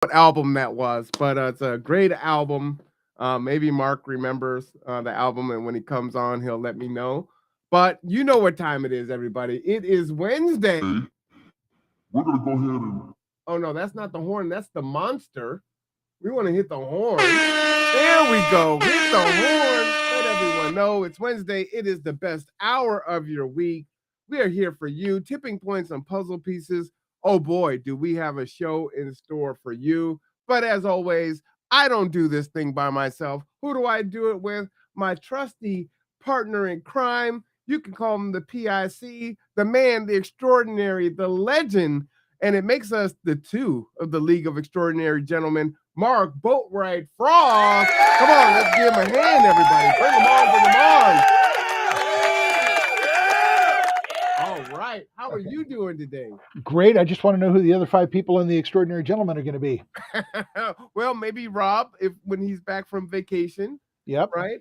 what album that was, but it's a great album. Maybe Mark remembers the album, and when he comes on, he'll let me know. But you know what time it is, everybody. It is Wednesday. We're gonna go ahead and. Oh no, that's not the horn. That's the monster. We want to hit the horn. There we go. Hit the horn. Let everyone know it's Wednesday. It is the best hour of your week. We are here for you. Tipping points on puzzle pieces. Oh boy, do we have a show in store for you. But as always, I don't do this thing by myself. Who do I do it with? My trusty partner in crime. You can call him the PIC, the man, the extraordinary, the legend. And it makes us the two of the League of Extraordinary Gentlemen, Mark Boatwright Frost. Come on, let's give him a hand, everybody. Bring him on, bring him on. All right. How are you doing today? Great. I just want to know who the other 5 people in the Extraordinary Gentlemen are going to be. Well, maybe Rob, if when he's back from vacation. Yep. Right.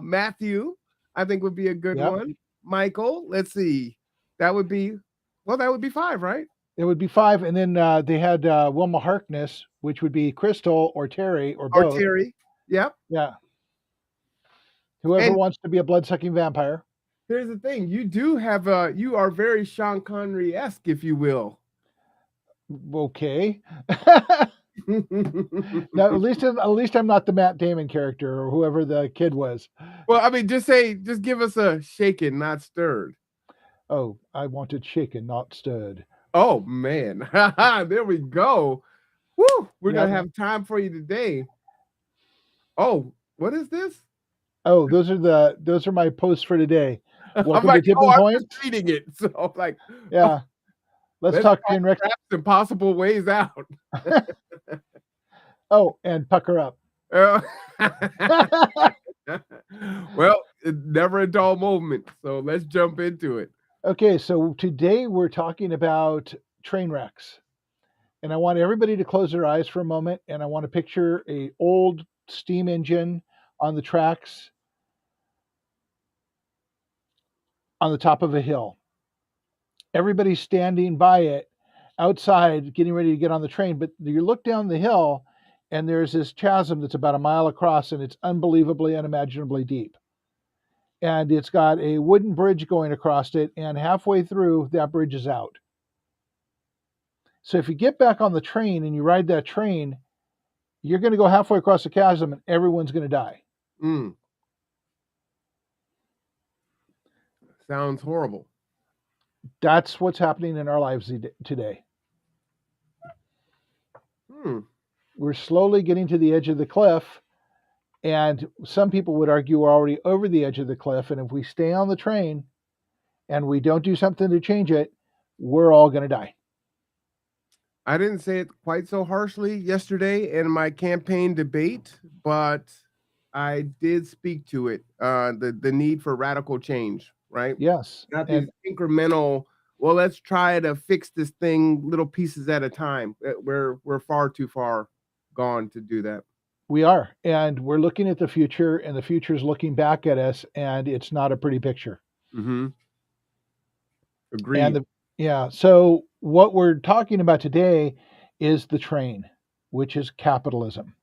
Matthew, I think would be a good one. Michael, let's see. That would be 5, right? It would be 5, and then they had Wilma Harkness, which would be Crystal or Terry or both. Or Terry. Yep. Yeah. Whoever wants to be a blood-sucking vampire. Here's the thing: you are very Sean Connery-esque, if you will. Okay. Now, at least I'm not the Matt Damon character or whoever the kid was. Well, I mean, just give us a shaken, not stirred. Oh, I wanted shaken, not stirred. Oh man, there we go. Woo! We're gonna have time for you today. Oh, what is this? Oh, those are my posts for today. Welcome to Tipping I'm Point. just reading it, so like, yeah. Let's talk train wreck. Impossible ways out. Oh, and pucker up. Well, never a dull moment. So let's jump into it. Okay, so today we're talking about train wrecks. And I want everybody to close their eyes for a moment, and I want to picture a old steam engine on the tracks on the top of a hill. Everybody's standing by it outside getting ready to get on the train, but you look down the hill and there's this chasm that's about a mile across, and it's unbelievably, unimaginably deep. And it's got a wooden bridge going across it, and halfway through, that bridge is out. So if you get back on the train and you ride that train, you're going to go halfway across the chasm and everyone's going to die. Sounds horrible. That's what's happening in our lives today. We're slowly getting to the edge of the cliff, and some people would argue we're already over the edge of the cliff, and if we stay on the train and we don't do something to change it, we're all going to die. I didn't say it quite so harshly yesterday in my campaign debate, but I did speak to it, the need for radical change, right? Yes. Not these incremental, well, let's try to fix this thing little pieces at a time. We're far too far gone to do that. We are, and we're looking at the future, and the future is looking back at us, and it's not a pretty picture. Agreed. So what we're talking about today is the train, which is capitalism.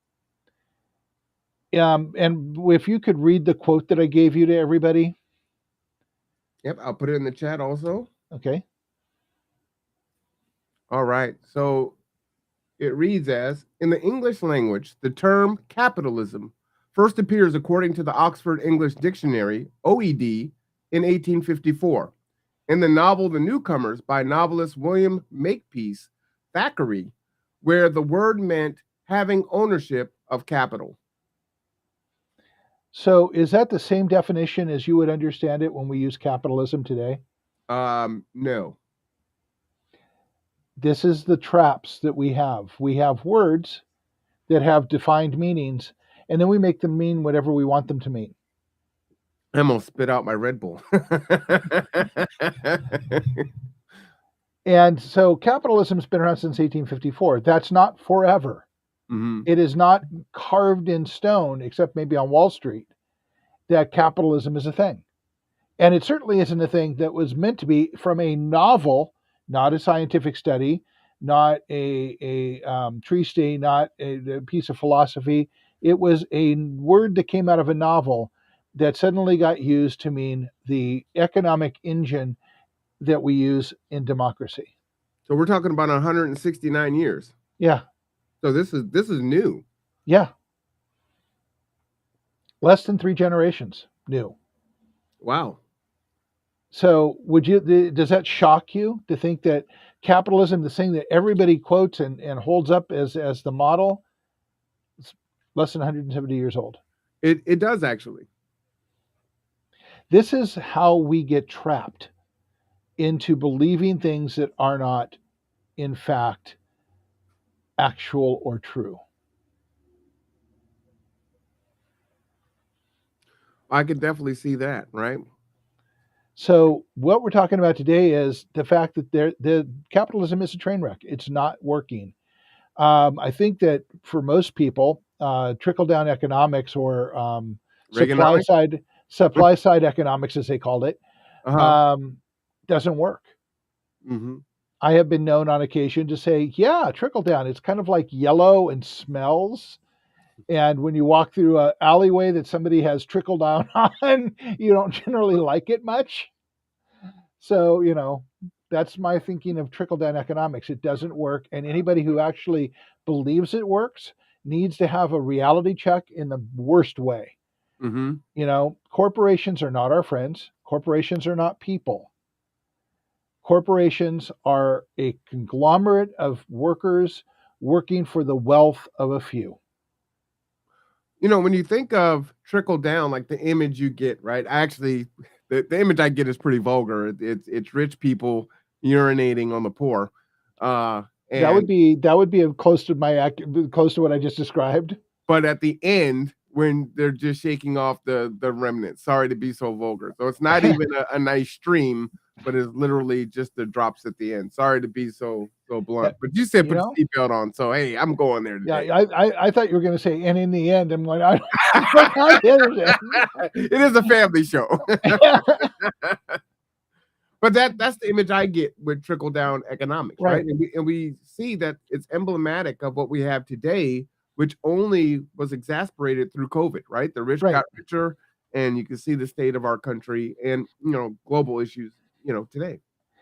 And if you could read the quote that I gave you to everybody. Yep, I'll put it in the chat also. Okay. All right. So it reads as, in the English language, the term capitalism first appears according to the Oxford English Dictionary, OED, in 1854. In the novel The Newcomers by novelist William Makepeace Thackeray, where the word meant having ownership of capital. So is that the same definition as you would understand it when we use capitalism today? No. This is the traps that we have. We have words that have defined meanings, and then we make them mean whatever we want them to mean. I'm going to spit out my Red Bull. And so capitalism's been around since 1854. That's not forever. It is not carved in stone, except maybe on Wall Street, that capitalism is a thing. And it certainly isn't a thing that was meant to be from a novel, not a scientific study, not a treatise, not a piece of philosophy. It was a word that came out of a novel that suddenly got used to mean the economic engine that we use in democracy. So we're talking about 169 years. Yeah, So this is new. yeah. Less than 3 generations new. Wow. So, does that shock you to think that capitalism, the thing that everybody quotes and holds up as the model, is less than 170 years old? It does actually. This is how we get trapped into believing things that are not, in fact, actual or true. I could definitely see that, right? So, what we're talking about today is the fact that the capitalism is a train wreck. It's not working. I think that for most people, trickle down economics or supply Reaganomics? side supply side economics, as they called it, Uh-huh. um, doesn't work. Hmm. I have been known on occasion to say, "Yeah, trickle down. It's kind of like yellow and smells." And when you walk through an alleyway that somebody has trickled down on, you don't generally like it much. So, that's my thinking of trickle down economics. It doesn't work. And anybody who actually believes it works needs to have a reality check in the worst way. Hmm. Corporations are not our friends, corporations are not people. Corporations are a conglomerate of workers working for the wealth of a few. When you think of trickle down, like the image you get, right? I actually, the image I get is pretty vulgar. It's rich people urinating on the poor, uh, That and would be close to what I just described. but at the end, when they're just shaking off the remnants. Sorry to be so vulgar. So it's not even a nice stream, but it's literally just the drops at the end. Sorry to be so Uh, blunt, but you said you put know, the seatbelt on, so hey, I'm going there Yeah, today. I thought you were going to say, and in the end, I'm like, I don't know the other It is a family show. end. But that's the image I get with trickle down economics, right? Right, And we see that it's emblematic of what we have today, which only was exasperated through COVID, right? The rich right. got richer, and you can see the state of our country and global issues, today.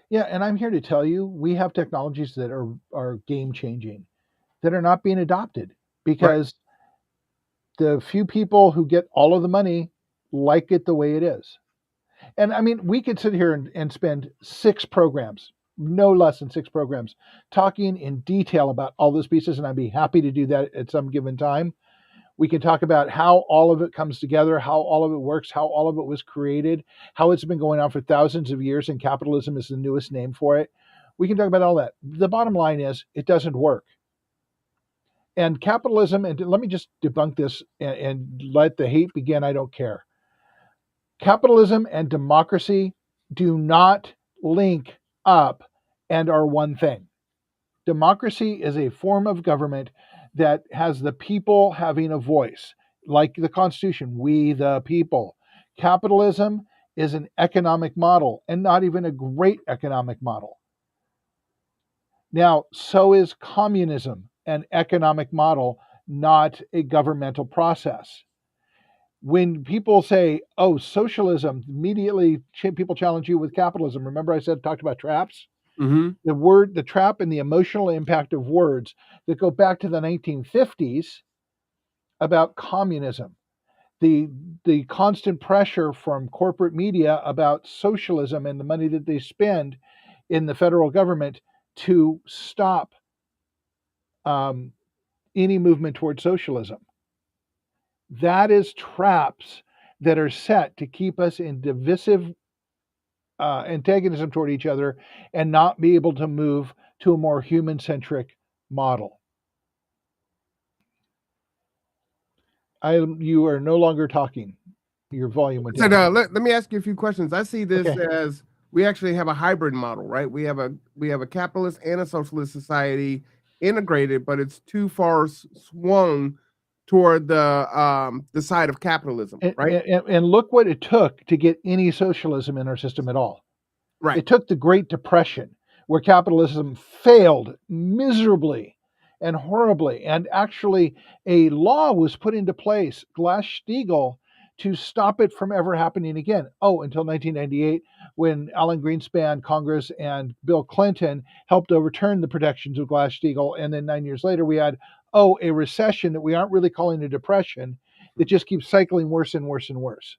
Yeah, and I'm here to tell you, we have technologies that are game changing that are not being adopted Right. because the few people who get all of the money like it the way it is. And I mean, we could sit here and spend 6 programs, no less than 6 programs, talking in detail about all those pieces, and I'd be happy to do that at some given time. We can talk about how all of it comes together, how all of it works, how all of it was created, how it's been going on for thousands of years, and capitalism is the newest name for it. We can talk about all that. The bottom line is it doesn't work. And capitalism, and let me just debunk this and let the hate begin. I don't care. Capitalism and democracy do not link up and are one thing. Democracy is a form of government that has the people having a voice, like the Constitution, we the people. Capitalism is an economic model and not even a great economic model. Now, so is communism an economic model, not a governmental process. When people say, oh, socialism, immediately people challenge you with capitalism. Remember, I said, talked about traps? Hmm. The trap and the emotional impact of words that go back to the 1950s about communism, the the constant pressure from corporate media about socialism and the money that they spend in the federal government to stop um, any movement towards socialism. That is traps that are set to keep us in divisive antagonism toward each other and not be able to move to a more human centric model. You are no longer talking. Your volume went So down. let me ask you a few questions. I see this Okay. as we actually have a hybrid model, right? We have a capitalist and a socialist society integrated, but it's too far swung toward the side of capitalism, right? And look what it took to get any socialism in our system at all. Right. It took the Great Depression. where capitalism failed miserably and horribly. And actually, a law was put into place, Glass Steagall, to stop it from ever happening again. Oh, until 1998, when Alan Greenspan, Congress, and Bill Clinton helped overturn the protections of Glass Steagall. And then 9 years later, we had, a recession that we aren't really calling a depression that just keeps cycling worse and worse and worse.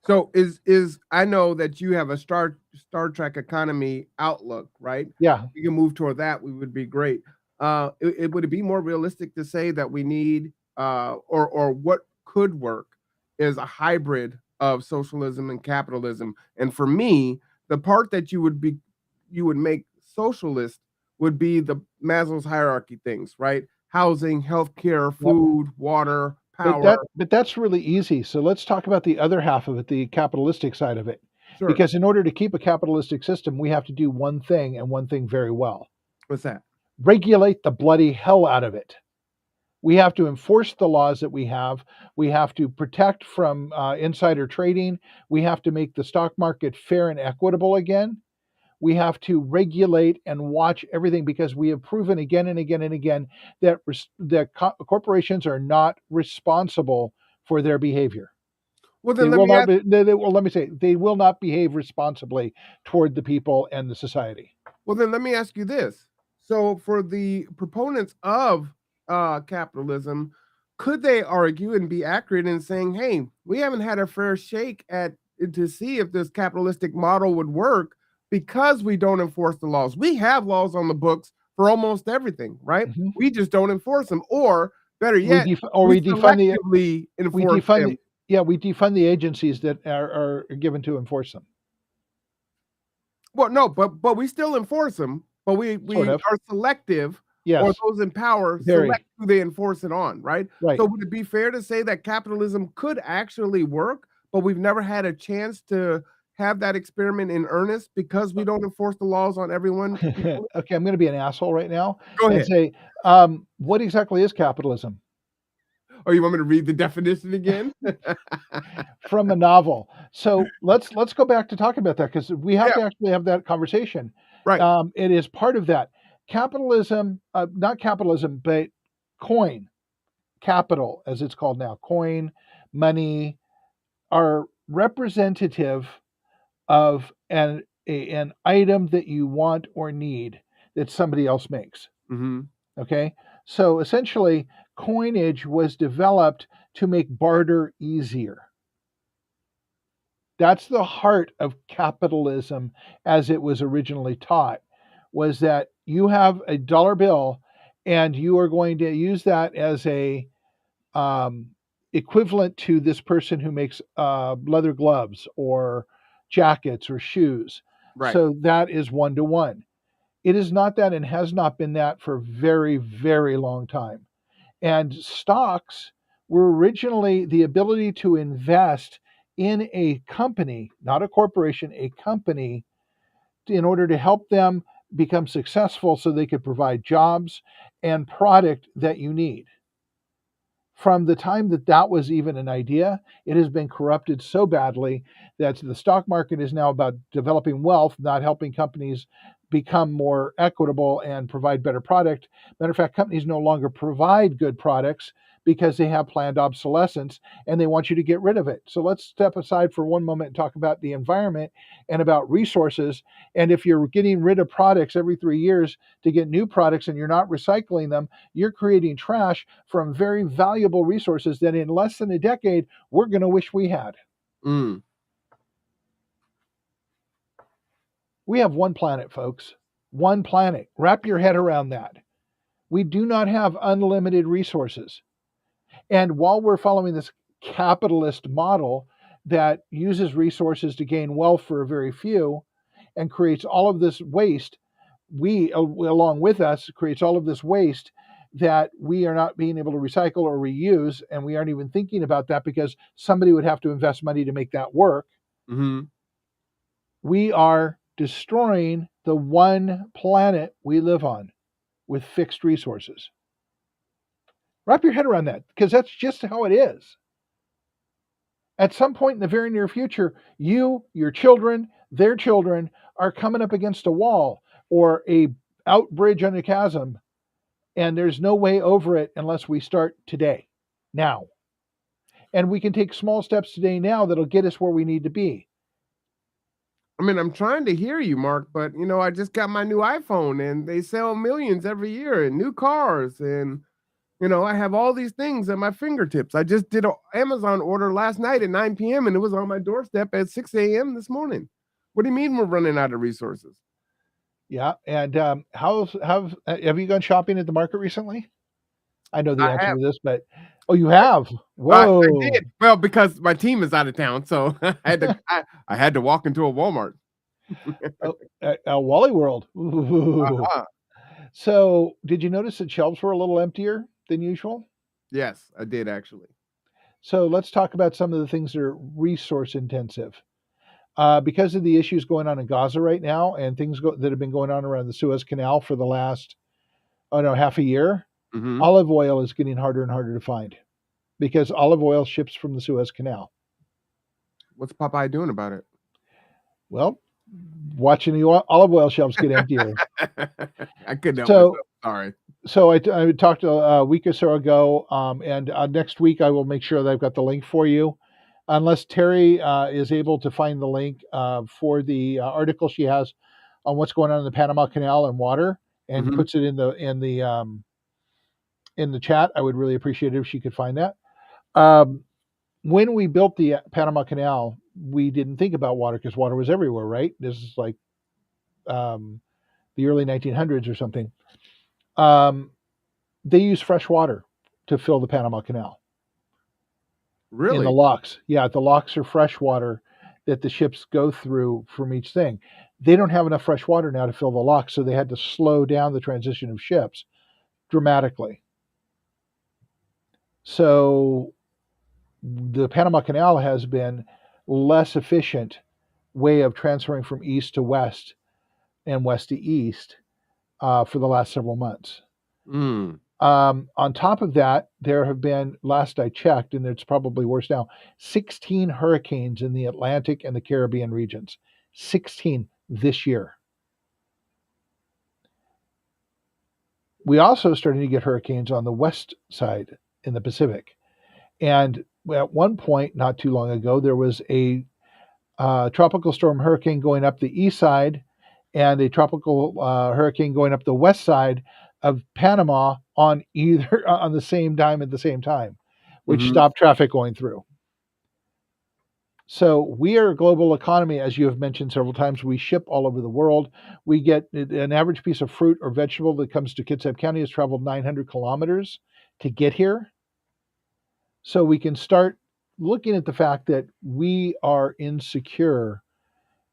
So is I know that you have a Star Trek economy outlook, right? Yeah. We can move toward that. We would be great. Would it be more realistic to say that we need or what could work is a hybrid of socialism and capitalism? And for me, the part that you would make socialist would be the Maslow's hierarchy things, right? Housing, healthcare, Yep. food, water, But power. that's really easy. So let's talk about the other half of it, the capitalistic side of it. Sure. Because in order to keep a capitalistic system, we have to do one thing and one thing very well. What's that? Regulate the bloody hell out of it. We have to enforce the laws that we have. We have to protect from insider trading. We have to make the stock market fair and equitable again. We have to regulate and watch everything because we have proven again and again and again that corporations are not responsible for their behavior. Well, They then let will me not ask. be, well, let me say, they will not behave responsibly toward the people and the society. Well, then let me ask you this. So, for the proponents of capitalism, could they argue and be accurate in saying, "Hey, we haven't had a fair shake at to see if this capitalistic model would work because we don't enforce the laws. We have laws on the books for almost everything, right? Mhm. We just don't enforce them, or better We yet, def- or we we defund the selectively we enforce defund them." the yeah we defund the agencies that are given to enforce them. Well, no, but we still enforce them, but Sort we of. are selective, or Yes. those in power select Very who they enforce it on, right? right. So would it be fair to say that capitalism could actually work, but we've never had a chance to have that experiment in earnest because we don't enforce the laws on everyone equally? Okay, I'm going to be an asshole right now Go and ahead. say, what exactly is capitalism? Or you want me to read the definition again? From a novel. So let's go back to talking about that because we have Yeah, to actually have that conversation. right. It is part of that. Capitalism, not capitalism, but coin, capital, as it's called now, coin, money, are representative of an item that you want or need that somebody else makes. Mhm. Okay. So essentially, coinage was developed to make barter easier. That's the heart of capitalism as it was originally taught, was that you have a dollar bill and you are going to use that as a um, equivalent to this person who makes leather gloves or jackets or shoes. Right. So that is one to one. It is not that and has not been that for a very, very long time. And stocks were originally the ability to invest in a company, not a corporation, a company, in order to help them become successful so they could provide jobs and product that you need. From the time that that was even an idea, it has been corrupted so badly that the stock market is now about developing wealth, not helping companies become more equitable and provide better product. Matter of fact, companies no longer provide good products because they have planned obsolescence and they want you to get rid of it. So let's step aside for one moment and talk about the environment and about resources. And if you're getting rid of products every 3 years to get new products and you're not recycling them, you're creating trash from very valuable resources that in less than a decade we're going to wish we had. Mm. We have one planet, folks. One planet. Wrap your head around that. We do not have unlimited resources. And while we're following this capitalist model that uses resources to gain wealth for a very few and creates all of this waste, we, along with us, creates all of this waste that we are not being able to recycle or reuse. And we aren't even thinking about that because somebody would have to invest money to make that work. Mhm. We are destroying the one planet we live on with fixed resources. Wrap your head around that because that's just how it is. At some point in the very near future, you, your children, their children are coming up against a wall or a out bridge on a chasm, and there's no way over it unless we start today, now. And we can take small steps today now that'll get us where we need to be. I mean, I'm trying to hear you, Mark, but I just got my new iPhone and they sell millions every year and new cars and I have all these things at my fingertips. I just did an Amazon order last night at 9 p.m. and it was on my doorstep at 6 a.m. this morning. What do you mean we're running out of resources? Yeah. And have you gone shopping at the market recently? I know the I answer have. to this, but oh, you have. I Whoa. did. Well, because my team is out of town, so I had to walk into a Walmart. Oh, Wally World. Ooh. Uh-huh. So, did you notice that shelves were a little emptier than usual? Yes, I did actually. So, let's talk about some of the things that are resource intensive. Because of the issues going on in Gaza right now and that have been going on around the Suez Canal for the last, oh no, half a year, Hmm. olive oil is getting harder and harder to find because olive oil ships from the Suez Canal. What's Popeye doing about it? Well, watching the olive oil shelves get emptier. I couldn't help So, myself. Sorry. I talked a week or so ago, and next week I will make sure that I've got the link for you. Unless Terry is able to find the link for the article she has on what's going on in the Panama Canal and water, and Hmm. puts it in the chat, I would really appreciate it if she could find that. Um, when we built the Panama Canal, we didn't think about water because water was everywhere, right? This is like um, the early 1900s or something. Um, they use fresh water to fill the Panama Canal in the Really? locks. Yeah, the locks are fresh water that the ships go through from each thing. They don't have enough fresh water now to fill the locks, so they had to slow down the transition of ships dramatically. So the Panama Canal has been less efficient way of transferring from east to west and west to east for the last several months. Mm. On top of that, there have been, last I checked, and it's probably worse now, 16 hurricanes in the Atlantic and the Caribbean regions. 16 this year. We also started to get hurricanes on the west side in the Pacific. And at one point, not too long ago, there was a tropical storm hurricane going up the east side and a tropical hurricane going up the west side of Panama on either on the same time at the same time, which Hmm. stopped traffic going through. So we are a global economy, as you have mentioned several times. We ship all over the world. We get an average piece of fruit or vegetable that comes to Kitsap County has traveled 900 kilometers to get here. So we can start looking at the fact that we are insecure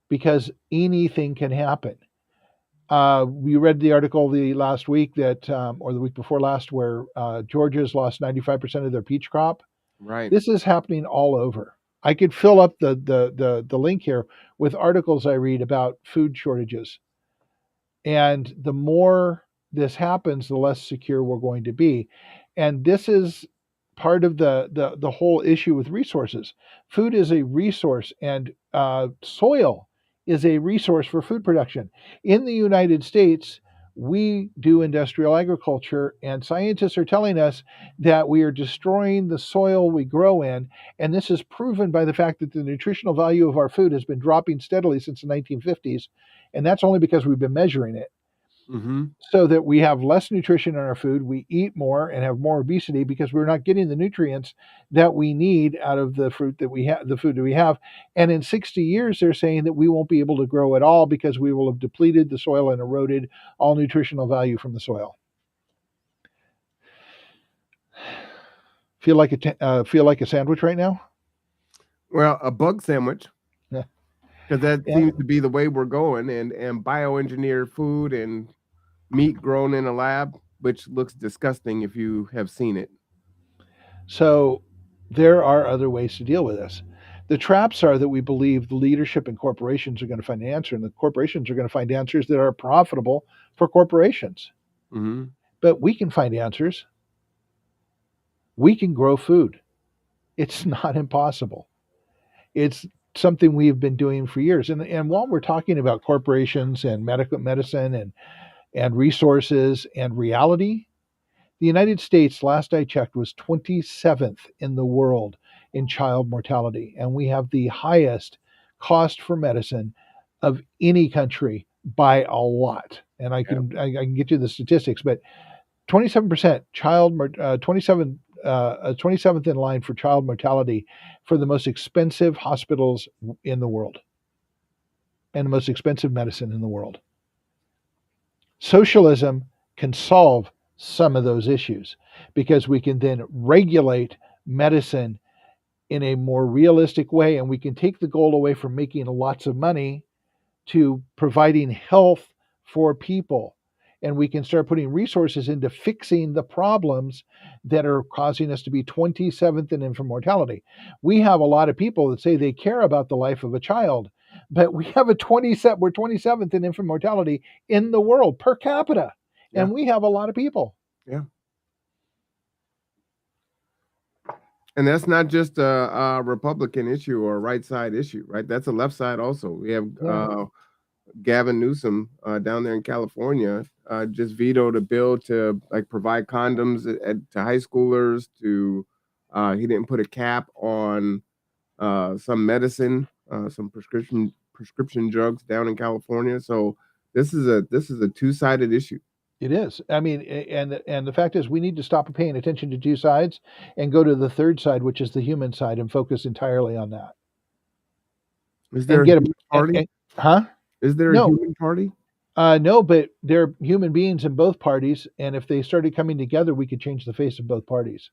because anything can happen. We read the article the last week or the week before last, where Georgia's lost 95% of their peach crop. Right. This is happening all over. I could fill up the link here with articles I read about food shortages. And the more this happens, the less secure we're going to be. And this is part of the whole issue with resources. Food is a resource, and soil is a resource for food production. In the United States, we do industrial agriculture, and scientists are telling us that we are destroying the soil we grow in. And this is proven by the fact that the nutritional value of our food has been dropping steadily since the 1950s. And that's only because we've been measuring it, Hmm. so that we have less nutrition in our food. We eat more and have more obesity because we're not getting the nutrients that we need out of the fruit that we have, the food that we have. And in 60 years, they're saying that we won't be able to grow at all because we will have depleted the soil and eroded all nutritional value from the soil. Feel like a sandwich right now? Well, a bug sandwich, Yeah. because that Yeah. seems to be the way we're going, and bioengineered food and meat grown in a lab, which looks disgusting if you have seen it. So there are other ways to deal with this. The traps are that we believe the leadership and corporations are going to find an answer, and the corporations are going to find answers that are profitable for corporations. Hmm. But we can find answers. We can grow food. It's not impossible. It's something we've been doing for years. And while we're talking about corporations and medical medicine and resources and reality, the United States, last I checked, was 27th in the world in child mortality, and we have the highest cost for medicine of any country by a lot. And Yep. I can get you the statistics, but 27% 27th in line for child mortality for the most expensive hospitals in the world and the most expensive medicine in the world. Socialism can solve some of those issues because we can then regulate medicine in a more realistic way, and we can take the goal away from making lots of money to providing health for people. And we can start putting resources into fixing the problems that are causing us to be 27th in infant mortality. We have a lot of people that say they care about the life of a child, but we have we're 27th in infant mortality in the world per capita. Yeah. And we have a lot of people. Yeah. And that's not just a Republican issue or a right side issue, right? That's a left side also. We have Yeah. Gavin Newsom down there in California just vetoed a bill to like provide condoms to high schoolers. To he didn't put a cap on some medicine, some prescription drugs down in California. So this is a two-sided issue. It is. I mean, and the fact is, we need to stop paying attention to two sides and go to the third side, which is the human side, and focus entirely on that. Is there And a get a human party? huh? Is there a No, human party? no, but they're human beings in both parties, and if they started coming together, we could change the face of both parties.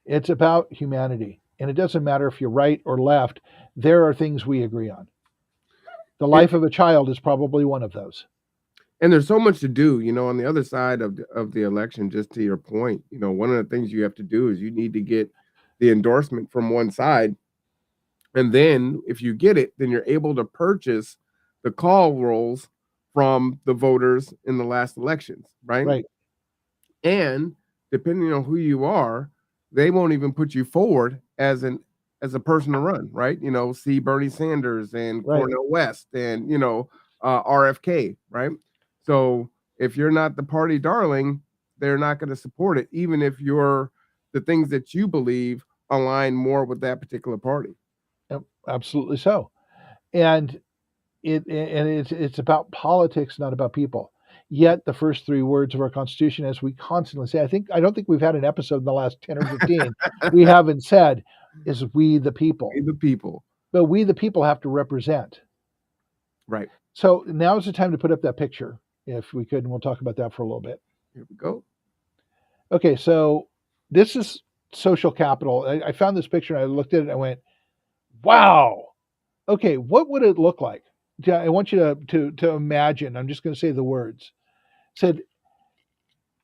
It's about humanity, and it doesn't matter if you're right or left. There are things we agree on. The And, life of a child is probably one of those. and there's so much to do, on the other side of the election. Just to your point, one of the things you have to do is you need to get the endorsement from one side. And then if you get it, then you're able to purchase the call rolls from the voters in the last elections, right? Right, And depending on who you are, they won't even put you forward as a person to run, right? See Bernie Sanders and right. Cornel West and RFK, right? So if you're not the party darling, they're not going to support it, even if the things that you believe align more with that particular party. Yep, absolutely so. And it's about politics, not about people. Yet the first three words of our Constitution, as we constantly say, I don't think we've had an episode in the last 10 or 15 we haven't said, is "we the people." We the people, But we the people have to represent. right? So now is the time to put up that picture, if we could, and we'll talk about that for a little bit. Here we go. Okay, so this is social capital. I found this picture and I looked at it and I went, "Wow." Okay, what would it look like? Yeah, I want you to imagine. I'm just going to say the words. Said,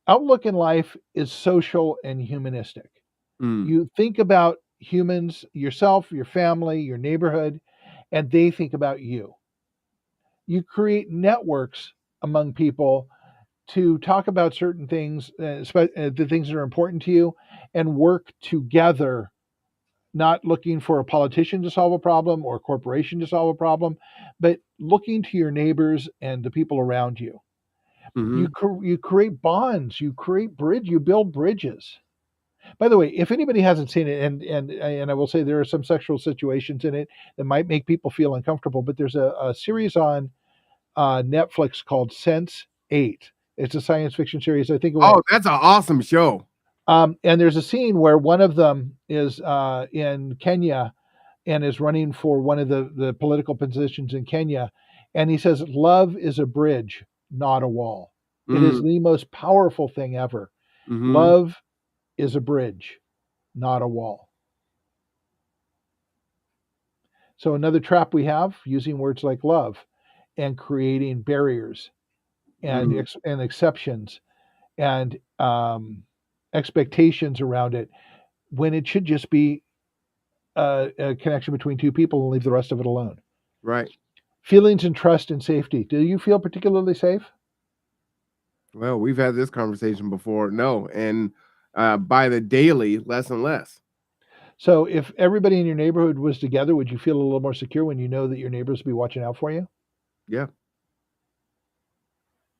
outlook in life is social and humanistic. Mm, You think about humans, yourself, your family, your neighborhood, and they think about you. You create networks among people to talk about certain things, the things that are important to you, and work together, not looking for a politician to solve a problem or a corporation to solve a problem, but looking to your neighbors and the people around you. hmm You create bonds, you build bridges. By the way, if anybody hasn't seen it, and I will say there are some sexual situations in it that might make people feel uncomfortable, but there's a series on Netflix called Sense8. It's a science fiction series. I think it Oh, went. that's an awesome show. And there's a scene where one of them is in Kenya and is running for one of the political positions in Kenya. And he says, "Love is a bridge, not a wall." It is Mm, the most powerful thing ever. hmm Love is a bridge, not a wall. So, another trap we have using words like love and creating barriers and, mm, and exceptions and expectations around it when it should just be a connection between two people and leave the rest of it alone. right. Feelings and trust and safety. Do you feel particularly safe? Well, we've had this conversation before. No, and by the daily, less and less. So if everybody in your neighborhood was together, would you feel a little more secure when you know that your neighbors will be watching out for you? Yeah.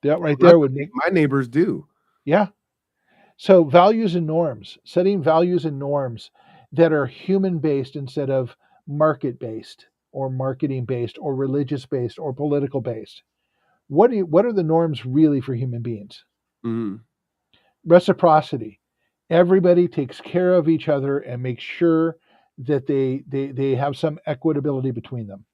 That right And there would luckily, make, my neighbors do. yeah. So values and norms, setting values and norms that are human based instead of market based or marketing based or religious based or political based. What are the norms really for human beings? Mhm. Reciprocity. Everybody takes care of each other and makes sure that they have some equitability between them.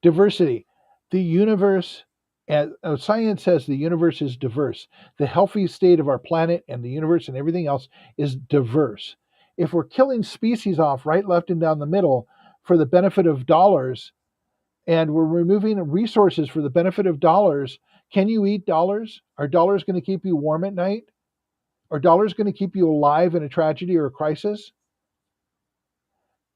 Diversity. The universe, as science says, the universe is diverse. The healthy state of our planet and the universe and everything else is diverse. If we're killing species off right, left, and down the middle for the benefit of dollars, and we're removing resources for the benefit of dollars, can you eat dollars? Are dollars going to keep you warm at night? Are dollars going to keep you alive in a tragedy or a crisis?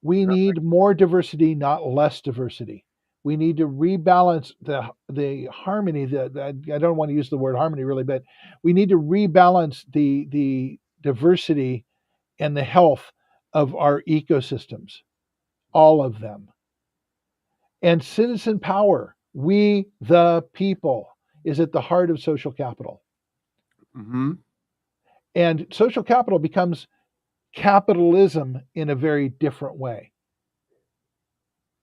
We No, need more diversity, not less diversity. We need to rebalance the harmony. I don't want to use the word harmony really, but we need to rebalance the diversity and the health of our ecosystems, all of them. And citizen power, we the people, is at the heart of social capital. mhm. And social capital becomes capitalism in a very different way.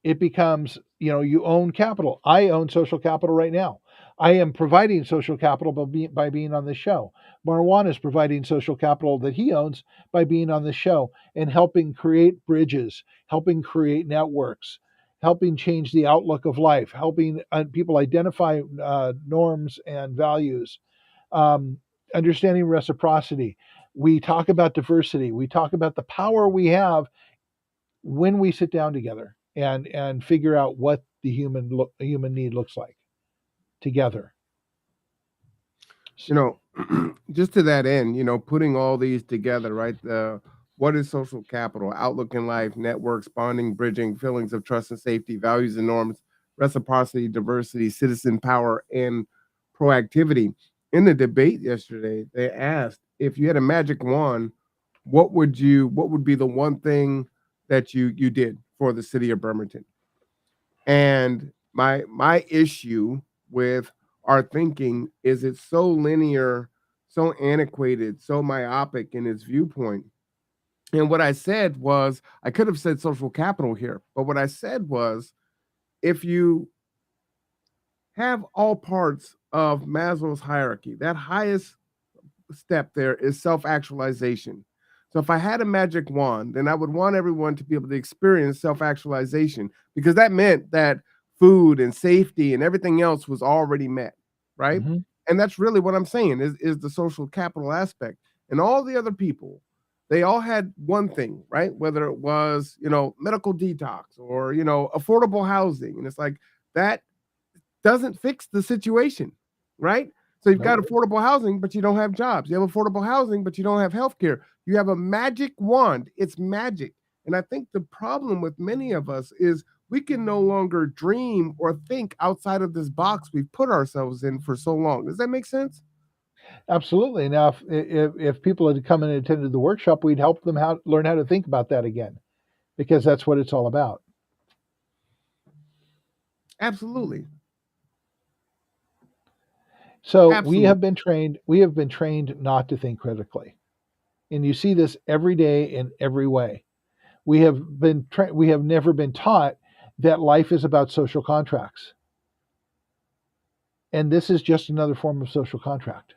It becomes, you own capital. I own social capital right now. I am providing social capital by being on this show. Marwan is providing social capital that he owns by being on this show and helping create bridges, helping create networks, helping change the outlook of life, helping people identify norms and values, um, understanding reciprocity. We talk about diversity. We talk about the power we have when we sit down together and figure out what the human need looks like together. You know, just to that end, putting all these together, right? What is social capital? Outlook in life, networks, bonding, bridging, feelings of trust and safety, values and norms, reciprocity, diversity, citizen power, and proactivity. In the debate yesterday, they asked if you had a magic wand, what would be the one thing that you did for the city of Bremerton? And my issue with our thinking is it's so linear, so antiquated, so myopic in its viewpoint. And what I said was, I could have said social capital here, but what I said was, if you have all parts of Maslow's hierarchy, that highest step there is self actualization. So if I had a magic wand, then I would want everyone to be able to experience self actualization because that meant that food and safety and everything else was already met, right? Hmm. And that's really what I'm saying is the social capital aspect. And all the other people, they all had one thing, right? Whether it was, medical detox or, affordable housing. And it's like that doesn't fix the situation, right? So you've got Nope. affordable housing, but you don't have jobs. You have affordable housing, but you don't have health care. You have a magic wand. It's magic. And I think the problem with many of us is we can no longer dream or think outside of this box we've put ourselves in for so long. Does that make sense? Absolutely. Now, if people had come and attended the workshop, we'd help them learn how to think about that again, because that's what it's all about. Absolutely. So we Absolutely. have been trained. We have been trained not to think critically, and you see this every day in every way. We have never been taught that life is about social contracts, and this is just another form of social contract.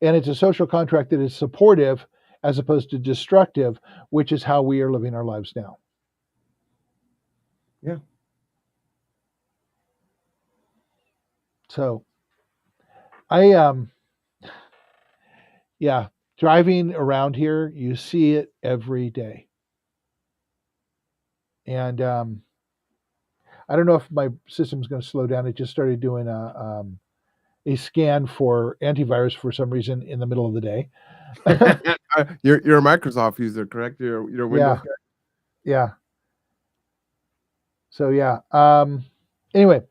And it's a social contract that is supportive as opposed to destructive, which is how we are living our lives now. Yeah. So I yeah, driving around here, you see it every day. And I don't know if my system's going to slow down. It just started doing a scan for antivirus for some reason in the middle of the day. You're a Microsoft user, correct? You're a Windows Yeah, guy. yeah. So yeah. Anyway,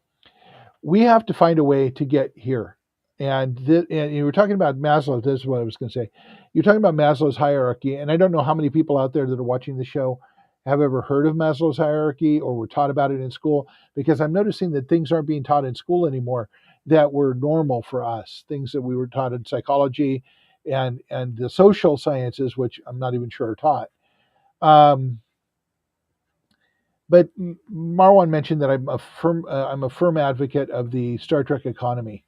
we have to find a way to get here. And you were talking about Maslow. This is what I was going to say. You're talking about Maslow's hierarchy, and I don't know how many people out there that are watching the show have ever heard of Maslow's hierarchy or were taught about it in school. Because I'm noticing that things aren't being taught in school anymore that were normal for us. Things that we were taught in psychology and the social sciences, which I'm not even sure are taught. Um, but Marwan mentioned that I'm a firm advocate of the Star Trek economy.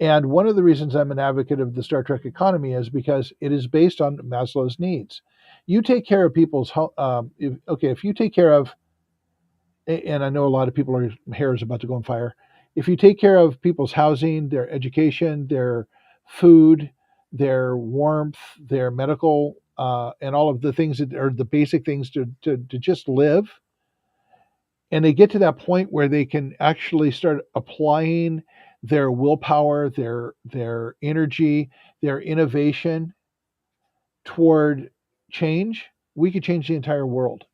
And one of the reasons I'm an advocate of the Star Trek economy is because it is based on Maslow's needs. You take care of people's, if you take care of, and I know a lot of people are hair is about to go on fire. If you take care of people's housing, their education, their food, their warmth, their medical, and all of the things that are the basic things to just live, and they get to that point where they can actually start applying their willpower, their energy, their innovation toward change, we could change the entire world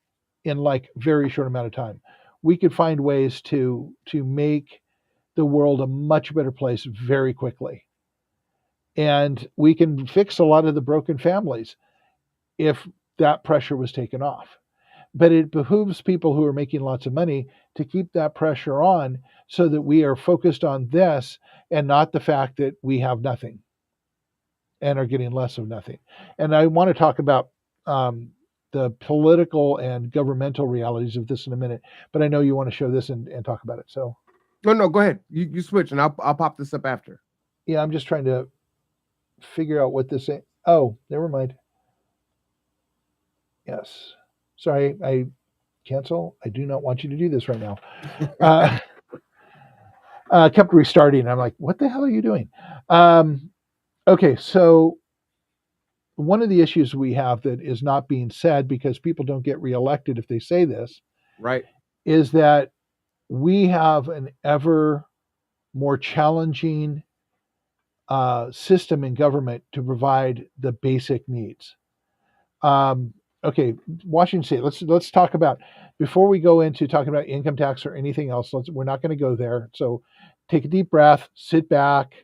in like very short amount of time. We could find ways to make the world a much better place very quickly. And we can fix a lot of the broken families if that pressure was taken off. But it behooves people who are making lots of money to keep that pressure on so that we are focused on this and not the fact that we have nothing and are getting less of nothing. And I want to talk about the political and governmental realities of this in a minute, but I know you want to show this and talk about it. So, No, no, go ahead. You switch, and I'll pop this up after. yeah, I'm just trying to figure out what this is. Oh, never mind. Yes. Sorry, I cancel. I do not want you to do this right now. Uh, kept restarting. I'm like, what the hell are you doing? Um, okay, so one of the issues we have that is not being said because people don't get reelected if they say this Right. is that we have an ever more challenging system in government to provide the basic needs. Um, okay, Washington State. Let's talk about before we go into talking about income tax or anything else. We're not going to go there. So take a deep breath, sit back,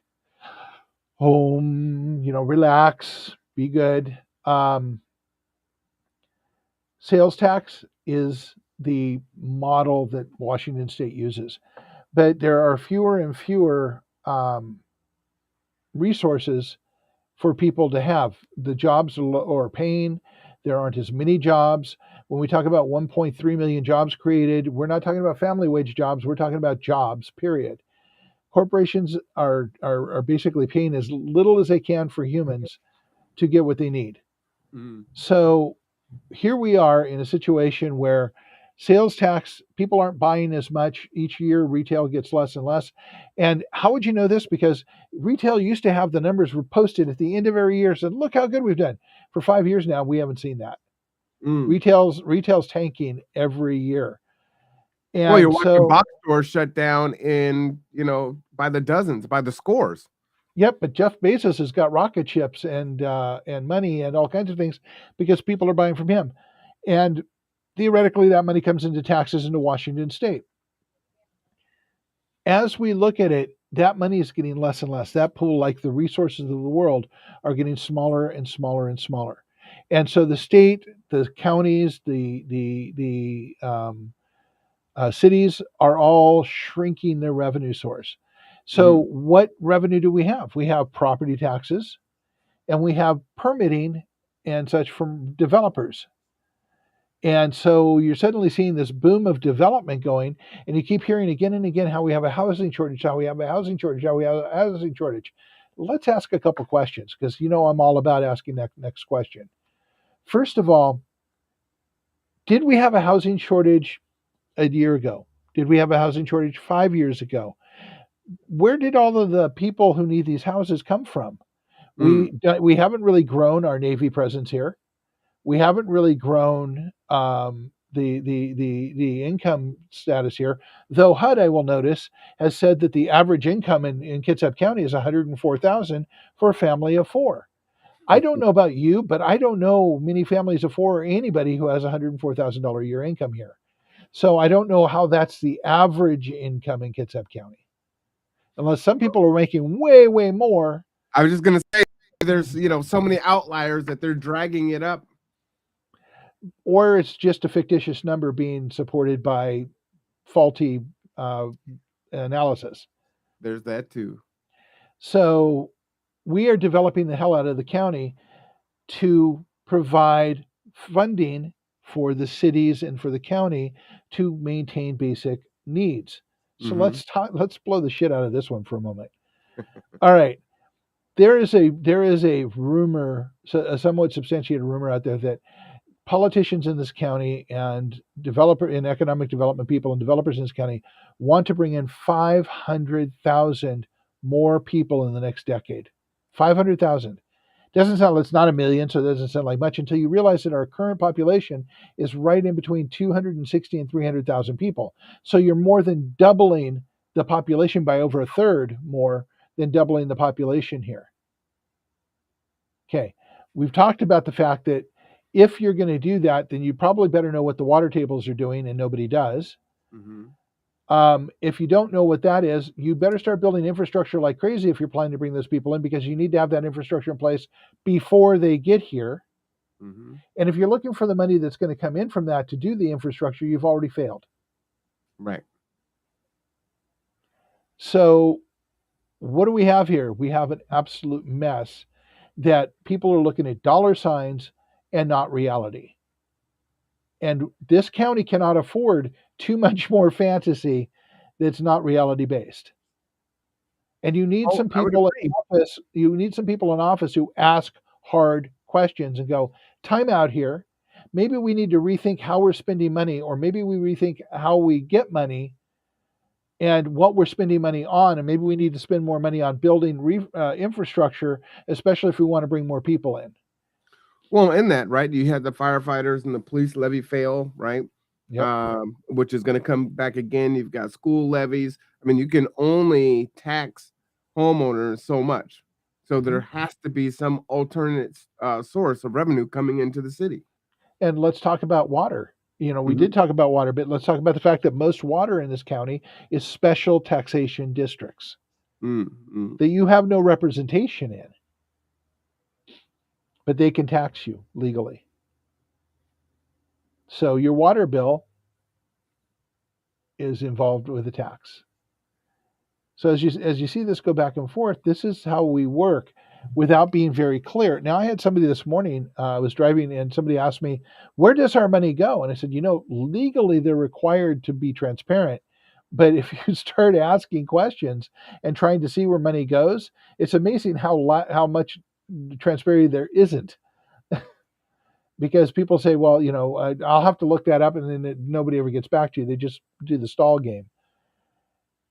home, relax, be good. Sales tax is the model that Washington State uses, but there are fewer and fewer resources for people to have. The jobs are paying. There aren't as many jobs. When we talk about 1.3 million jobs created, we're not talking about family wage jobs. We're talking about jobs, period. Corporations are basically paying as little as they can for humans to get what they need. Mm. So here we are in a situation where sales tax, people aren't buying as much each year, retail gets less and less. And how would you know this? Because retail used to have the numbers were posted at the end of every year, said, look how good we've done. For 5 years now, we haven't seen that. Mm. Retail's tanking every year. Well, you're And watching so, box stores shut down in, by the dozens, by the scores. yep, but Jeff Bezos has got rocket ships and money and all kinds of things because people are buying from him. And theoretically, that money comes into taxes into Washington State. As we look at it, that money is getting less and less. That pool, like the resources of the world, are getting smaller and smaller and smaller. And so the state, the counties, the cities are all shrinking their revenue source. So Mm. what revenue do we have? We have property taxes and we have permitting and such from developers. And so you're suddenly seeing this boom of development going, and you keep hearing again and again how we have a housing shortage, how we have a housing shortage, how we have a housing shortage. Let's ask a couple questions because I'm all about asking that next question. First of all, did we have a housing shortage a year ago? Did we have a housing shortage 5 years ago? Where did all of the people who need these houses come from? Mm. We haven't really grown our Navy presence here. We haven't really grown the income status here. Though HUD, I will notice, has said that the average income in Kitsap County is 104,000 for a family of four. I don't know about you, but I don't know many families of four or anybody who has $104,000 a year income here. So I don't know how that's the average income in Kitsap County. unless some people are making way, way more, I was just gonna say there's so many outliers that they're dragging it up. or it's just a fictitious number being supported by faulty uh, analysis. There's that too. So we are developing the hell out of the county to provide funding for the cities and for the county to maintain basic needs. So Mm-hmm. let's blow the shit out of this one for a moment. All right. There is a rumor, a somewhat substantiated rumor out there that politicians in this county and economic development people and developers in this county want to bring in 500,000 more people in the next decade. 500,000. Doesn't sound, it's not a million, so it doesn't sound like much until you realize that our current population is right in between 260 and 300,000 people. So you're more than doubling the population by over a third more than doubling the population here. Okay. We've talked about the fact that if you're going to do that, then you probably better know what the water tables are doing, and nobody does. Mm-hmm. If you don't know what that is, you better start building infrastructure like crazy if you're planning to bring those people in, because you need to have that infrastructure in place before they get here. Mm-hmm. And if you're looking for the money that's going to come in from that to do the infrastructure, you've already failed. Right. So, what do we have here? We have an absolute mess that people are looking at dollar signs and not reality. And this county cannot afford too much more fantasy that's not reality based. And you need Oh, some I would people in agree. office. You need some people in office who ask hard questions and go, time out here. Maybe we need to rethink how we're spending money, or maybe we rethink how we get money and what we're spending money on. And maybe we need to spend more money on building infrastructure, especially if we want to bring more people in. Well, in that, right, you had the firefighters and the police levy fail, right? Yep. Which is going to come back again. You've got school levies. I mean, you can only tax homeowners so much. So there Mhm. has to be some alternate source of revenue coming into the city. And let's talk about water. We Mm-hmm. did talk about water, but let's talk about the fact that most water in this county is special taxation districts Mm-hmm. that you have no representation in, but they can tax you legally. So your water bill is involved with a tax. So as you see this go back and forth, this is how we work without being very clear. Now, I had somebody this morning. I was driving, and somebody asked me, "Where does our money go?" And I said, legally they're required to be transparent. But if you start asking questions and trying to see where money goes, it's amazing how much transparency there isn't. Because people say, "Well, I'll have to look that up," and then nobody ever gets back to you. They just do the stall game.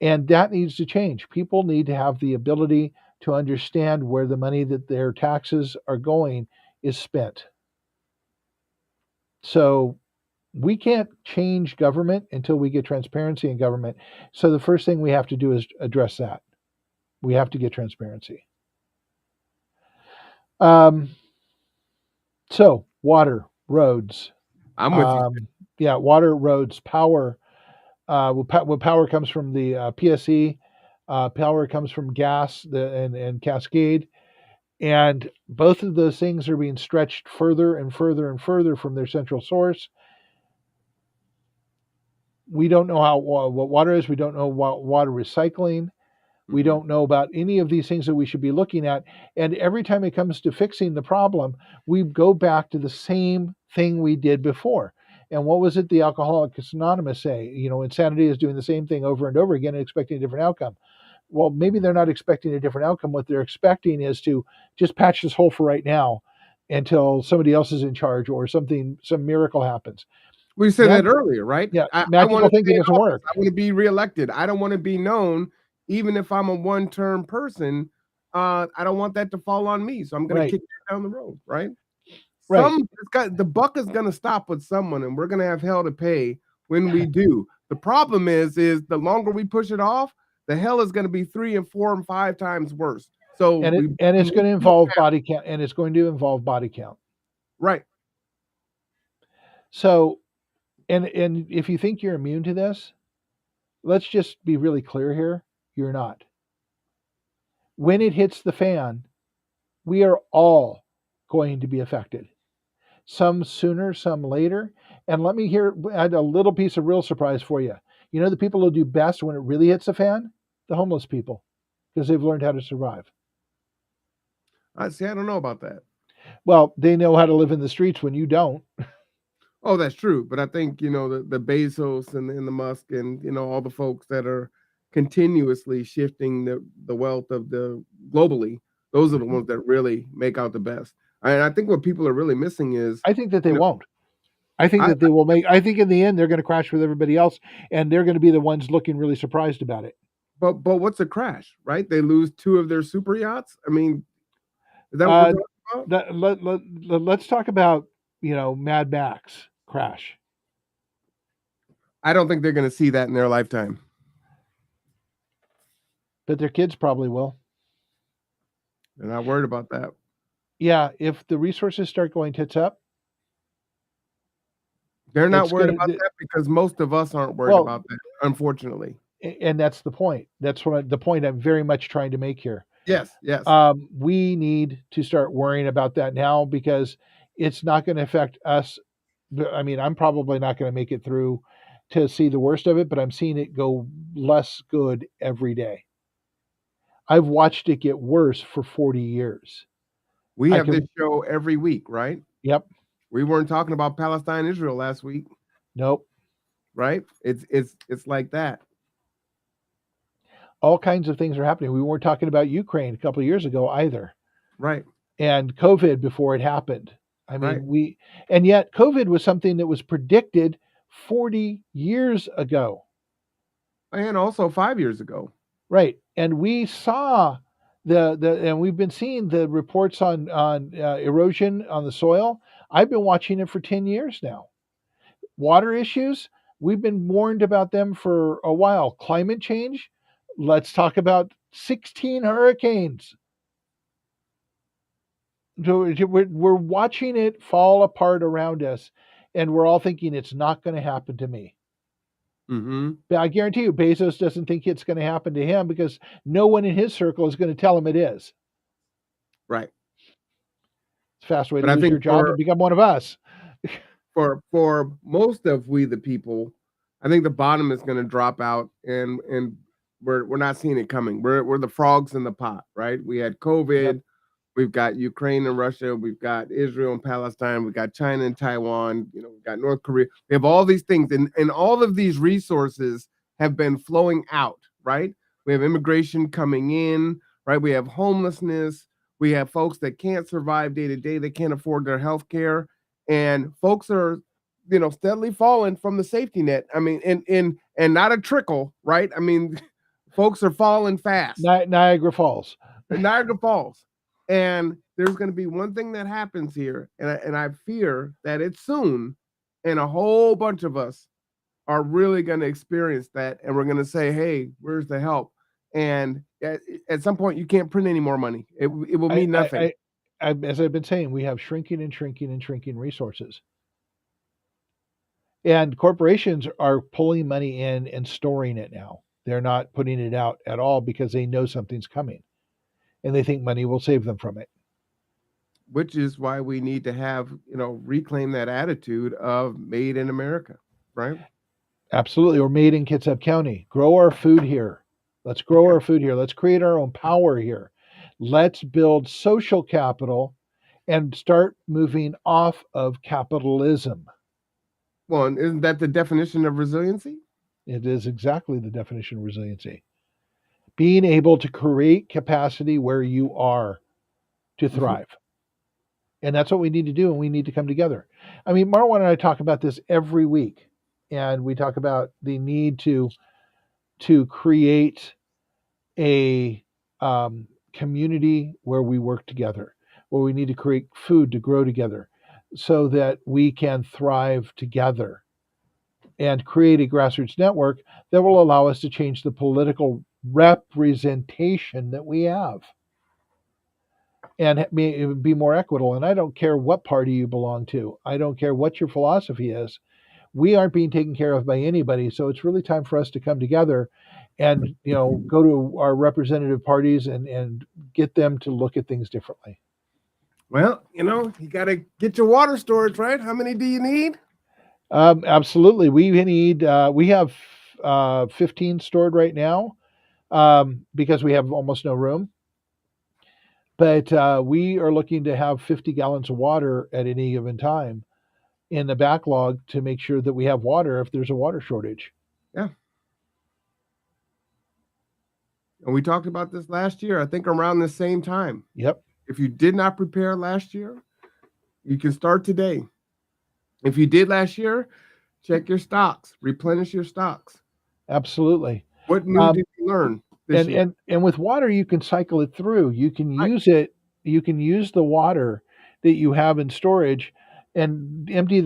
And that needs to change. People need to have the ability to understand where the money that their taxes are going is spent. So we can't change government until we get transparency in government. So the first thing we have to do is address that. We have to get transparency. Um, so water, roads, I'm with you. um, yeah, water, roads, power. Power comes from the PSE. Power comes from gas and Cascade. And both of those things are being stretched further and further and further from their central source. We don't know what water is. We don't know what water recycling. We Mm-hmm. don't know about any of these things that we should be looking at. And every time it comes to fixing the problem, we go back to the same thing we did before. And what was it the Alcoholics Anonymous say? Insanity is doing the same thing over and over again and expecting a different outcome. Well, maybe they're not expecting a different outcome. What they're expecting is to just patch this hole for right now until somebody else is in charge or some miracle happens. We said that earlier, right? Yeah, I want magical to thinking stay in doesn't office. work. I want to be reelected. I don't want to be known, even if I'm a one-term person. I don't want that to fall on me. So I'm going to Right, kick that down the road, right? right. The buck is going to stop with someone, and we're going to have hell to pay when we do. The problem is the longer we push it off, the hell is going to be 3 and 4 and 5 times worse. So And we it's need going to to do it involve now, body count, and it's going to involve body count. right? So, and if you think you're immune to this, let's just be really clear here. You're not. When it hits the fan, we are all going to be affected. Some sooner, some later. And let me add a little piece of real surprise for you. You know the people who do best when it really hits the fan? The homeless people, because they've learned how to survive. I see. I don't know about that. Well, they know how to live in the streets when you don't. Oh, that's true. But I think, the Bezos and the Musk and, all the folks that are continuously shifting the wealth of the globally, those are the Mhm. ones that really make out the best. And I think what people are really missing is, I think that they you know, won't. I think I, that they will make. I think in the end they're going to crash with everybody else, and they're going to be the ones looking really surprised about it. but what's a crash, right? They lose two of their super yachts. I mean, is that what we're Uh, talking about? let's talk about Mad Max crash, I don't think they're going to see that in their lifetime. but their kids probably will. They're not worried about that. Yeah, if the resources start going tits up, They're not it's worried going about to. that because most of us aren't worried Well, about that, unfortunately. and that's the point. That's the point I'm very much trying to make here. Yes, yes. We need to start worrying about that now because it's not going to affect us. I mean, I'm probably not going to make it through to see the worst of it, but I'm seeing it go less good every day. I've watched it get worse for 40 years. We I have this can, show every week, right? yep, We weren't talking about Palestine, Israel last week, nope. right? It's like that, All kinds of things are happening. We weren't talking about Ukraine a couple of years ago either, right? and COVID before it happened. I Right. mean, and yet COVID was something that was predicted 40 years ago. And also 5 years ago. Right, and we saw and we've been seeing the reports on erosion on the soil. I've been watching it for 10 years now. Water issues, we've been warned about them for a while. Climate change, let's talk about 16 hurricanes. So we're watching it fall apart around us, and we're all thinking it's not going to happen to me. Mm-hmm. But I guarantee you, Bezos doesn't think it's going to happen to him because no one in his circle is going to tell him it is. Right. It's a fast way to But I lose your think job and become one of us. for most of we the people, I think the bottom is going to drop out, and we're not seeing it coming. We're the frogs in the pot, right? We had Yep. COVID. We've got Ukraine and Russia. We've got Israel and Palestine. We've got China and Taiwan. We've got North Korea. We have all these things, and all of these resources have been flowing out, right? We have immigration coming in, right? We have homelessness. We have folks that can't survive day to day. They can't afford their health care, and folks are, steadily falling from the safety net. I mean, and not a trickle, right? I mean, folks are falling fast. Niagara Falls. Niagara Falls. And there's going to be one thing that happens here, and I fear that it's soon, and a whole bunch of us are really going to experience that, and we're going to say, "Hey, where's the help?" And at some point, you can't print any more money. It will I, mean I, nothing. as I've been saying, we have shrinking and shrinking and shrinking resources. And corporations are pulling money in and storing it now. They're not putting it out at all because they know something's coming and they think money will save them from it. Which is why we need to have, reclaim that attitude of made in America, right? Absolutely. Or made in Kitsap County. Grow our food here. Let's grow Yeah. our food here. Let's create our own power here. Let's build social capital and start moving off of capitalism. Well, and isn't that the definition of resiliency? It is exactly the definition of resiliency. Being able to create capacity where you are to thrive. And that's what we need to do. And we need to come together. I mean, Marwan and I talk about this every week. And we talk about the need to create a community where we work together, where we need to create food to grow together so that we can thrive together and create a grassroots network that will allow us to change the political representation that we have and be more equitable. And I don't care what party you belong to, I don't care what your philosophy is. We aren't being taken care of by anybody. So it's really time for us to come together and go to our representative parties and get them to look at things differently. Well, you got to get your water storage, right? How many do you need? Absolutely, we have 15 stored right now, because we have almost no room. But we are looking to have 50 gallons of water at any given time in the backlog to make sure that we have water if there's a water shortage. Yeah. And we talked about this last year, I think around the same time. Yep, If you did not prepare last year, you can start today. If you did last year, check your stocks, replenish your stocks. absolutely. What new Um, did you learn this and year? and with water, you can cycle it through. You can Right. use it. You can use the water that you have in storage and empty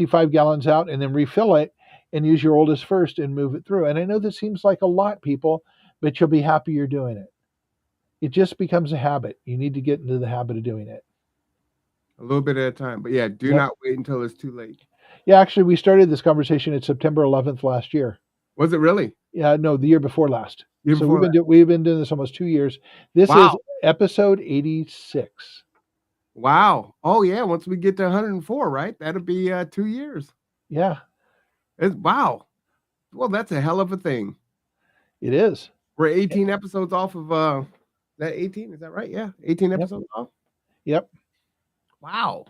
5 gallons out, and then refill it and use your oldest first and move it through. And I know this seems like a lot, people, but you'll be happy you're doing it. It just becomes a habit. You need to get into the habit of doing it. A little bit at a time. But yeah, do Yep. not wait until it's too late. Yeah, actually, we started this conversation at September 11th last year. Was it really? Yeah, no, the year before last. Year So before that? we've been doing this almost 2 years. This is Wow. episode 86. Wow. Oh yeah, once we get to 104, right? That'll be 2 years. Yeah, Wow. Well, that's a hell of a thing. it is. We're 18 episodes off of that 18, is that right? Yeah, 18 Yep. episodes off. Yep. Wow.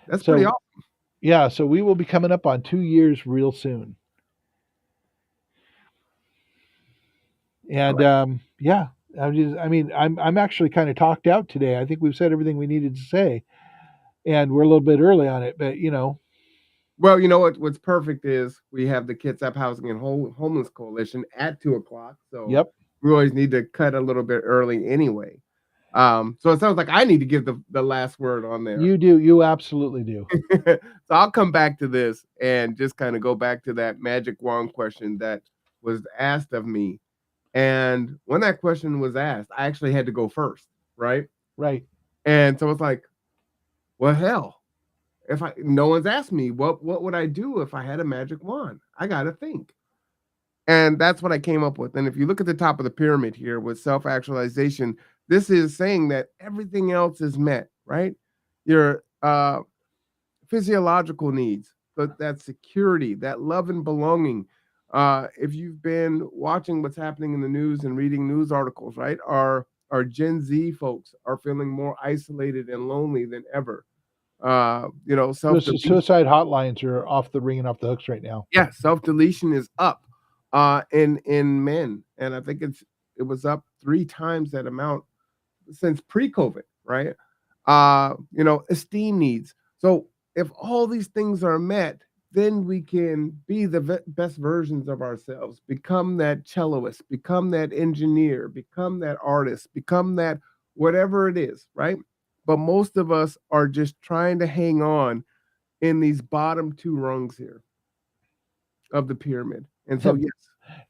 That's pretty So awesome. yeah, so we will be coming up on 2 years real soon. And yeah, I'm actually kind of talked out today. I think we've said everything we needed to say, and we're a little bit early on it, but Well, you know what's perfect is we have the Kids Up Housing and Homeless Coalition at 2 o'clock. So yep, we always need to cut a little bit early anyway. So it sounds like I need to give the last word on there. you do. You absolutely do. So I'll come back to this and just kind of go back to that magic wand question that was asked of me. And when that question was asked, I actually had to go first, right? Right. And so it's like, well, hell, if no one's asked me what would I do if I had a magic wand? I got to think. And that's what I came up with. And if you look at the top of the pyramid here with self-actualization, this is saying that everything else is met, right? Your physiological needs, but that security, that love and belonging. If you've been watching what's happening in the news and reading news articles, right? Our Gen Z folks are feeling more isolated and lonely than ever. Self-deletion. Suicide hotlines are ringing off the hooks right now. Yeah, self-deletion is up in men, and I think it was up 3 times that amount since pre-COVID, right? Esteem needs. So if all these things are met, then we can be the best versions of ourselves, become that celloist, become that engineer, become that artist, become that whatever it is, right? But most of us are just trying to hang on in these bottom 2 rungs here of the pyramid. And so, yes.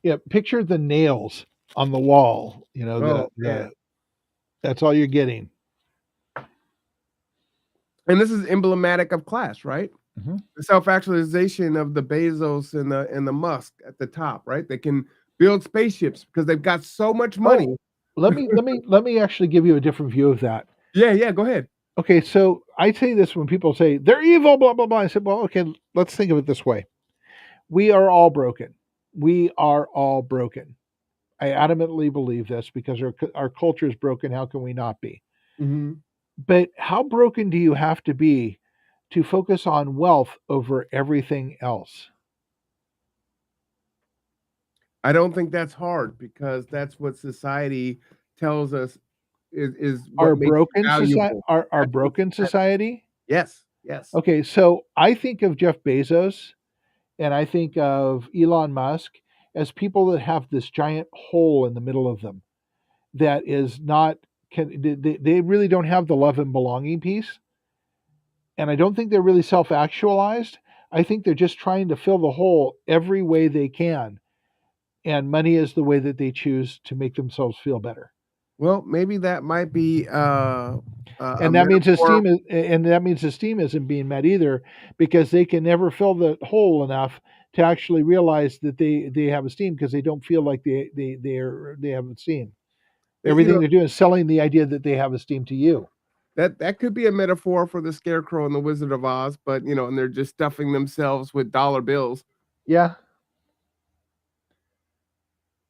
Yeah, picture the nails on the wall. Oh, man. That's all you're getting. And this is emblematic of class, right? Mm-hmm. The self-actualization of the Bezos and the Musk at the top, right? They can build spaceships because they've got so much money. Oh, let me actually give you a different view of that. Yeah, go ahead. Okay, so I say this when people say they're evil, blah blah blah. I said, well, okay, let's think of it this way: we are all broken. We are all broken. I adamantly believe this because our culture is broken. How can we not be? Mm-hmm. But how broken do you have to be to focus on wealth over everything else? I don't think that's hard because that's what society tells us is what Our makes broken society, valuable. our broken society. Yes. Okay, so I think of Jeff Bezos and I think of Elon Musk as people that have this giant hole in the middle of them that is not they really don't have the love and belonging piece. And I don't think they're really self-actualized. I think they're just trying to fill the hole every way they can. And money is the way that they choose to make themselves feel better. Well, maybe that might be And that means esteem isn't being met either because they can never fill the hole enough to actually realize that they have esteem because they don't feel like they have esteem. You Everything know, they're doing is selling the idea that they have esteem to you. that could be a metaphor for the Scarecrow and the Wizard of Oz, but and they're just stuffing themselves with dollar bills. Yeah,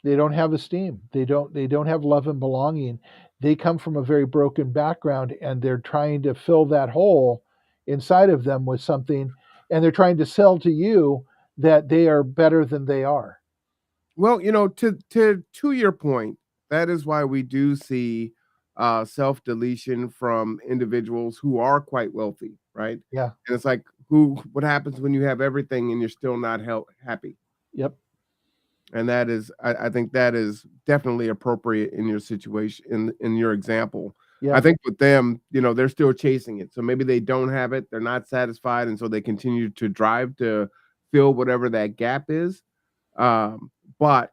they don't have esteem. They don't have love and belonging. They come from a very broken background and they're trying to fill that hole inside of them with something, and they're trying to sell to you that they are better than they are. Well, to your point, that is why we do see self deletion from individuals who are quite wealthy, right? Yeah. And it's like, what happens when you have everything and you're still not happy? Yep. And that is, I think that is definitely appropriate in your situation, in your example. I Yeah. think with them, they're still chasing it. So maybe they don't have it, they're not satisfied, and so they continue to drive to fill whatever that gap is. But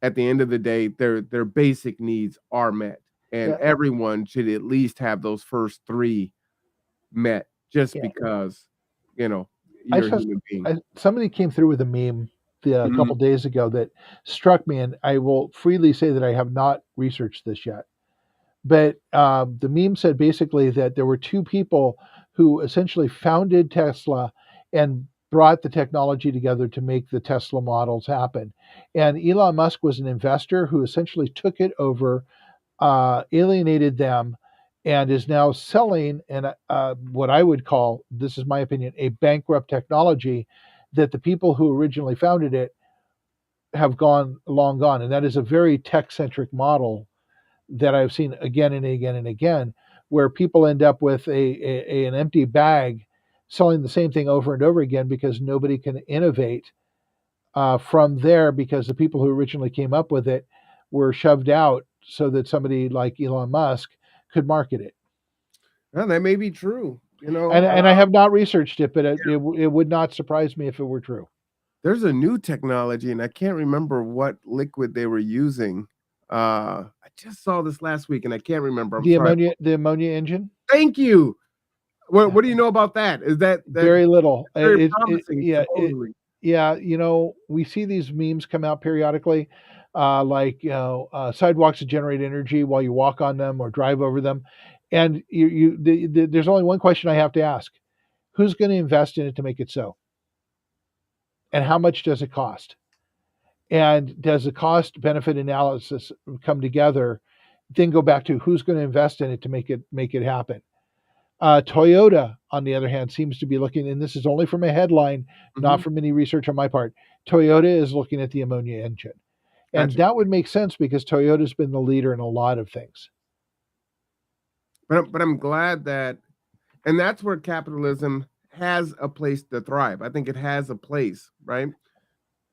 at the end of the day, their basic needs are met, and Yeah. everyone should at least have those first three met, just Yeah. because you know I you're a just human being. somebody came through with a meme a Mhm. couple days ago that struck me, and I will freely say that I have not researched this yet. But the meme said basically that there were two people who essentially founded Tesla and brought the technology together to make the Tesla models happen. And Elon Musk was an investor who essentially took it over, alienated them, and is now selling and what I would call, this is my opinion, a bankrupt technology that the people who originally founded it have gone long gone. And that is a very tech centric model that I've seen again and again and again, where people end up with an empty bag selling the same thing over and over again because nobody can innovate from there because the people who originally came up with it were shoved out so that somebody like Elon Musk could market it. Well, that may be true. And I have not researched it, but it would not surprise me if it were true. There's a new technology, and I can't remember what liquid they were using. I just saw this last week, and I can't remember. I'm sorry. The ammonia engine. Thank you. What Yeah. what do you know about that? Is that Very little. very promising, Yeah, supposedly? yeah. We see these memes come out periodically, like sidewalks that generate energy while you walk on them or drive over them, and there's only one question I have to ask: who's going to invest in it to make it so, and how much does it cost? And does the cost benefit analysis come together? Then go back to who's going to invest in it to make it happen. Toyota, on the other hand, seems to be looking, and this is only from a headline, not Mhm. from any research on my part. Toyota is looking at the ammonia engine. And Gotcha. that would make sense because Toyota's been the leader in a lot of things. But I'm glad that, and that's where capitalism has a place to thrive. I think it has a place, right?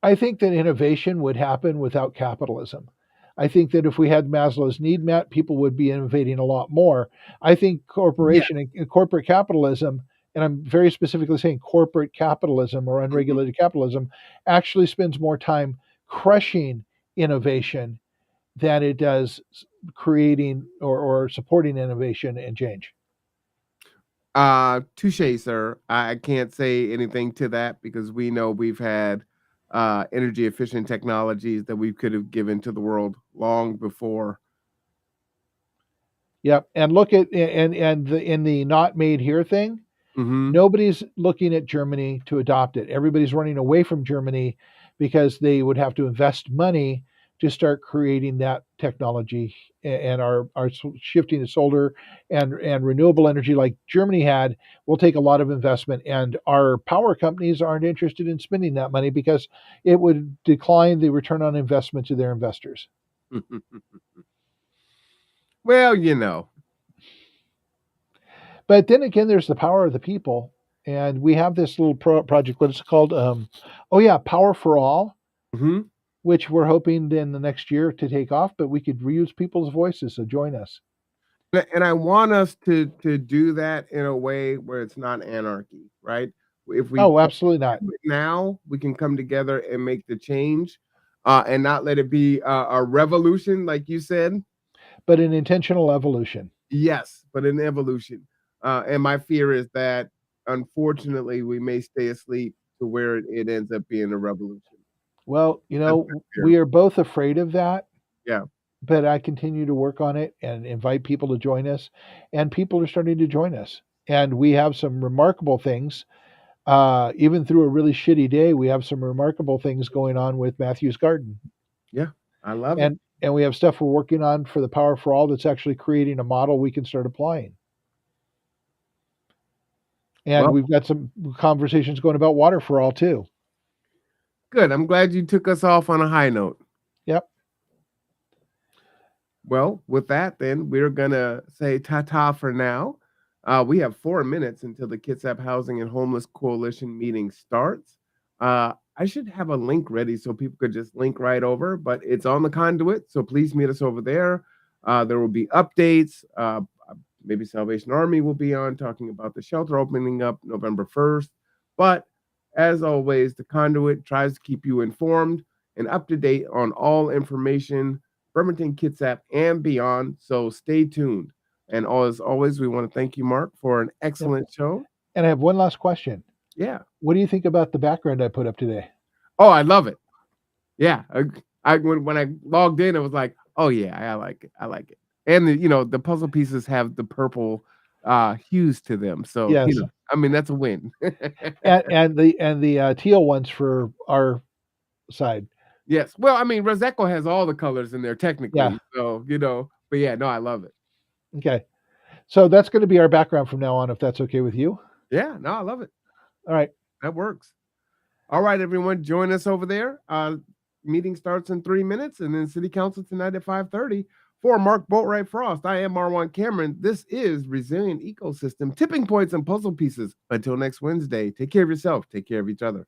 I think that innovation would happen without capitalism. I think that if we had Maslow's need met, people would be innovating a lot more. I think Yeah. corporation and corporate capitalism, and I'm very specifically saying corporate capitalism or Mhm. unregulated capitalism, actually spends more time crushing innovation than it does creating or supporting innovation and change. Touche, sir. I can't say anything to that because we know we've had energy efficient technologies that we could have given to the world long before. Yep. And look at and the in the not made here thing, Mhm. nobody's looking at Germany to adopt it. Everybody's running away from Germany because they would have to invest money to start creating that technology and are shifting to solar and renewable energy like Germany had will take a lot of investment, and our power companies aren't interested in spending that money because it would decline the return on investment to their investors. Well, But then again, there's the power of the people, and we have this little project. What it's called? Oh yeah, Power for All, Mhm. which we're hoping in the next year to take off. But we could reuse people's voices, so join us. And I want us to do that in a way where it's not anarchy, right? If we Oh, absolutely not. do it now, we can come together and make the change, and not let it be a revolution, like you said. But an intentional evolution. Yes, but an evolution. And my fear is that unfortunately we may stay asleep to where it ends up being a revolution. Well, That's my fear. we are both afraid of that, Yeah. but I continue to work on it and invite people to join us, and people are starting to join us. And we have some remarkable things. Even through a really shitty day, we have some remarkable things going on with Matthew's Garden, Yeah. I love it. and we have stuff we're working on for the Power for All that's actually creating a model we can start applying. And Well, we've got some conversations going about Water for All too. good. I'm glad you took us off on a high note. Yep. Well, with that, then we're gonna say ta-ta for now. We have 4 minutes until the Kitsap Housing and Homeless Coalition meeting starts. I should have a link ready so people could just link right over, but it's on the conduit, so please meet us over there. There will be updates. Maybe Salvation Army will be on talking about the shelter opening up November 1st. But as always, the conduit tries to keep you informed and up to date on all information, Bremerton, Kitsap, and beyond. So stay tuned. And as always, we want to thank you, Mark, for an Yep. excellent show. And I have one last question. Yeah. What do you think about the background I put up today? Oh, I love it. Yeah. When I logged in, I was like, oh yeah, I like it. I like it. And the puzzle pieces have the purple hues to them. So Yes. I mean that's a win. And the teal ones for our side. Yes. Well, I mean, Rosecco has all the colors in there technically. Yeah. So, but yeah, no, I love it. Okay. So that's going to be our background from now on, if that's okay with you. Yeah, no, I love it. All right. That works. All right, everyone, join us over there. Meeting starts in 3 minutes, and then City Council tonight at 5:30. For Mark Boatwright Frost, I am Marwan Cameron. This is Resilient Ecosystem, Tipping Points and Puzzle Pieces. Until next Wednesday, take care of yourself, take care of each other.